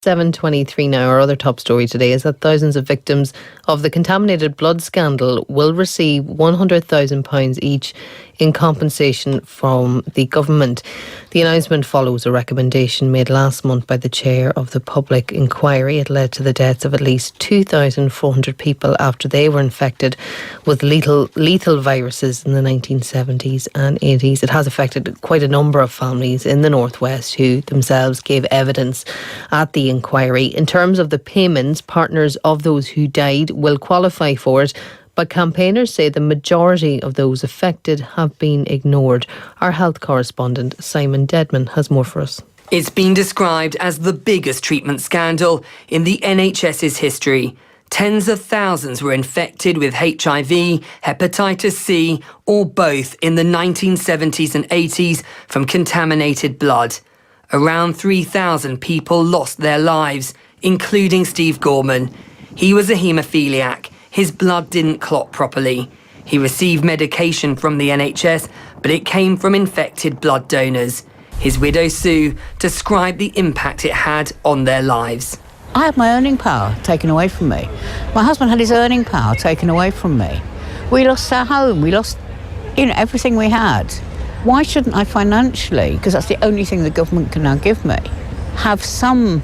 7:23 now. Our other top story today is that thousands of victims of the contaminated blood scandal will receive £100,000 each in compensation from the government. The announcement follows a recommendation made last month by the chair of the public inquiry. It led to the deaths of at least 2,400 people after they were infected with lethal viruses in the 1970s and 80s. It has affected quite a number of families in the Northwest who themselves gave evidence at the inquiry. In terms of the payments, partners of those who died will qualify for it, but campaigners say the majority of those affected have been ignored. Our health correspondent Simon Dedman has more for us. It's been described as the biggest treatment scandal in the NHS's history. Tens of thousands were infected with HIV, hepatitis C, or both in the 1970s and 80s from contaminated blood. Around 3,000 people lost their lives, including Steve Gorman. He was a haemophiliac. His blood didn't clot properly. He received medication from the NHS, but it came from infected blood donors. His widow Sue described the impact it had on their lives. I had my earning power taken away from me. My husband had his earning power taken away from me. We lost our home. We lost, everything we had. Why shouldn't I financially, because that's the only thing the government can now give me, have some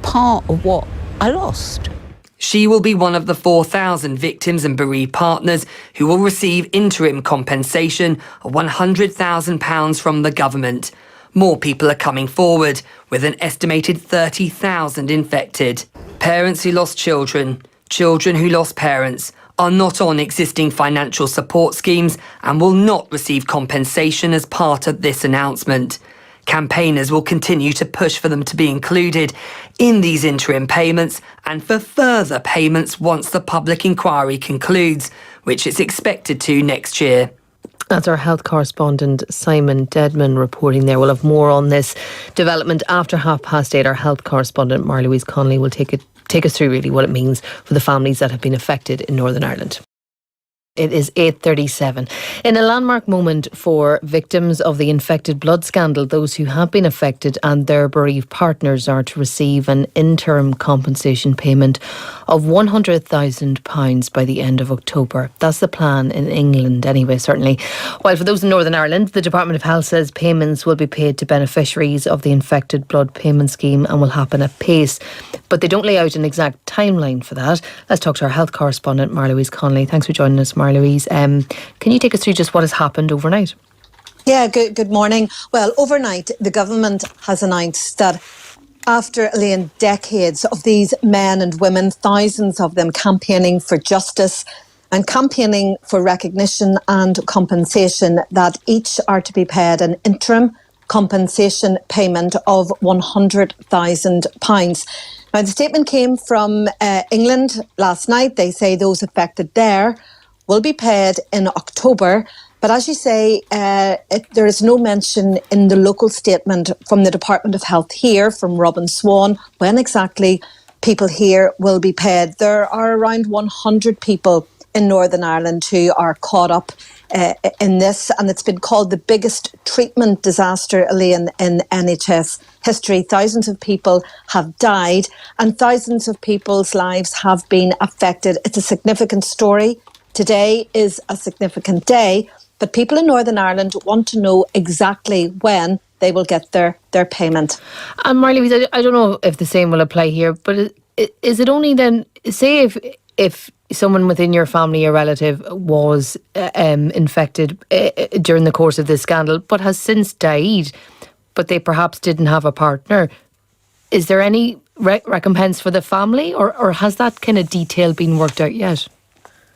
part of what I lost? She will be one of the 4,000 victims and bereaved partners who will receive interim compensation of £100,000 from the government. More people are coming forward, with an estimated 30,000 infected. Parents who lost children, children who lost parents, are not on existing financial support schemes and will not receive compensation as part of this announcement. Campaigners will continue to push for them to be included in these interim payments and for further payments once the public inquiry concludes, which is expected to next year. That's our health correspondent Simon Dedman reporting there. We'll have more on this development after 8:30. Our health correspondent Louise Connolly will take us through really what it means for the families that have been affected in Northern Ireland. It is 8:37. In a landmark moment for victims of the infected blood scandal, those who have been affected and their bereaved partners are to receive an interim compensation payment of £100,000 by the end of October. That's the plan in England anyway, certainly. While for those in Northern Ireland, the Department of Health says payments will be paid to beneficiaries of the infected blood payment scheme and will happen at pace. But they don't lay out an exact timeline for that. Let's talk to our health correspondent, Louise Connolly. Thanks for joining us, Louise. Can you take us through just what has happened overnight? Yeah, good morning. Well, overnight, the government has announced that after decades of these men and women, thousands of them campaigning for justice and campaigning for recognition and compensation, that each are to be paid an interim compensation payment of £100,000. Now, the statement came from England last night. They say those affected there will be paid in October. But as you say, there is no mention in the local statement from the Department of Health here, from Robin Swan, when exactly people here will be paid. There are around 100 people in Northern Ireland who are caught up in this, and it's been called the biggest treatment disaster, Elaine, in NHS history. Thousands of people have died and thousands of people's lives have been affected. It's a significant story. Today is a significant day, but people in Northern Ireland want to know exactly when they will get their payment. And Marley, I don't know if the same will apply here, but is it only then, say if someone within your family or relative was infected during the course of this scandal, but has since died, but they perhaps didn't have a partner, is there any recompense for the family, or has that kind of detail been worked out yet?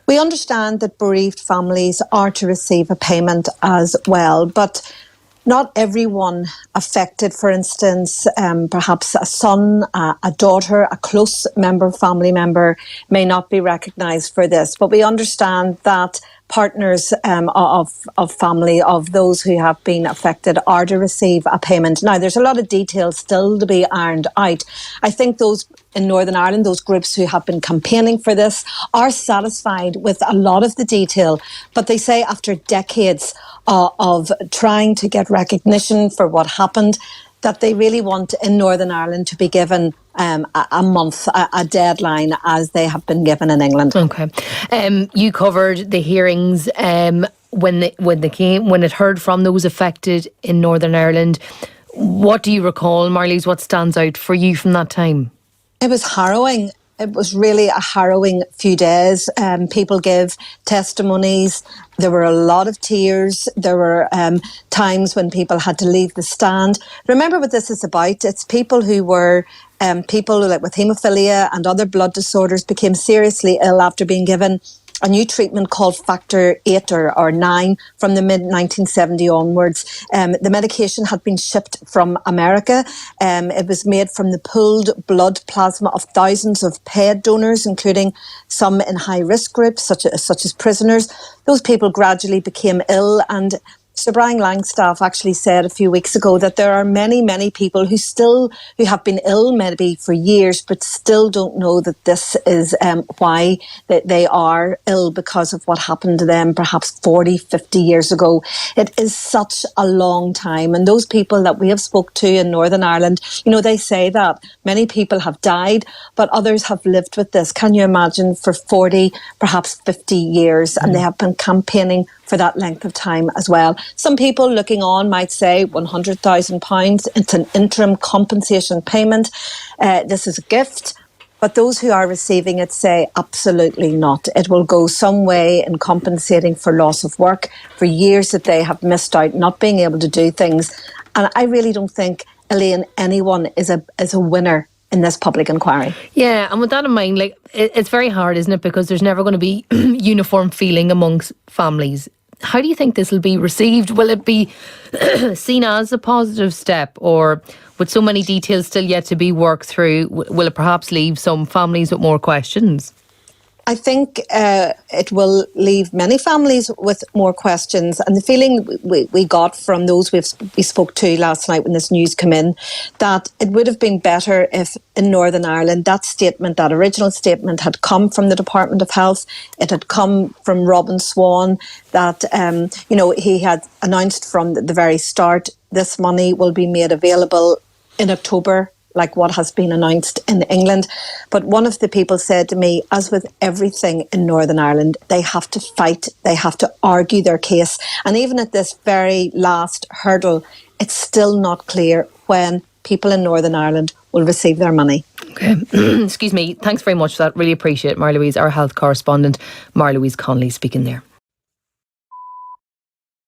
We understand that bereaved families are to receive a payment as well, but not everyone affected, for instance, perhaps a son, a daughter, a close member, family member may not be recognised for this. But we understand that partners of family of those who have been affected are to receive a payment. Now, there's a lot of details still to be ironed out. I think those in Northern Ireland, those groups who have been campaigning for this, are satisfied with a lot of the detail. But they say after decades of trying to get recognition for what happened, that they really want in Northern Ireland to be given a month, a deadline, as they have been given in England. Okay. You covered the hearings when it heard from those affected in Northern Ireland. What do you recall, Marlies? What stands out for you from that time? It was harrowing. It was really a harrowing few days. People gave testimonies. There were a lot of tears. There were times when people had to leave the stand. Remember what this is about. It's people who were people like with haemophilia and other blood disorders became seriously ill after being given a new treatment called factor 8 or 9 from the mid-1970 onwards. The medication had been shipped from America. It was made from the pooled blood plasma of thousands of paid donors, including some in high-risk groups, such as prisoners. Those people gradually became ill, and Sir Brian Langstaff actually said a few weeks ago that there are many, many people who have been ill maybe for years, but still don't know that this is why they are ill, because of what happened to them perhaps 40, 50 years ago. It is such a long time. And those people that we have spoke to in Northern Ireland, they say that many people have died, but others have lived with this. Can you imagine, for 40, perhaps 50 years, and they have been campaigning for that length of time as well. Some people looking on might say £100,000, it's an interim compensation payment. This is a gift. But those who are receiving it say absolutely not. It will go some way in compensating for loss of work, for years that they have missed out, not being able to do things. And I really don't think, Elaine, anyone is a winner in this public inquiry. Yeah, and with that in mind, it's very hard, isn't it? Because there's never going to be uniform feeling amongst families. How do you think this will be received? Will it be seen as a positive step, or with so many details still yet to be worked through, will it perhaps leave some families with more questions? I think it will leave many families with more questions. And the feeling we got from those we spoke to last night when this news came in, that it would have been better if in Northern Ireland that original statement had come from the Department of Health. It had come from Robin Swan, that he had announced from the very start, this money will be made available in October, like what has been announced in England. But one of the people said to me, as with everything in Northern Ireland, they have to fight, they have to argue their case. And even at this very last hurdle, it's still not clear when people in Northern Ireland will receive their money. Okay. Excuse me. Thanks very much for that. Really appreciate it, Louise, our health correspondent, Louise Connolly, speaking there.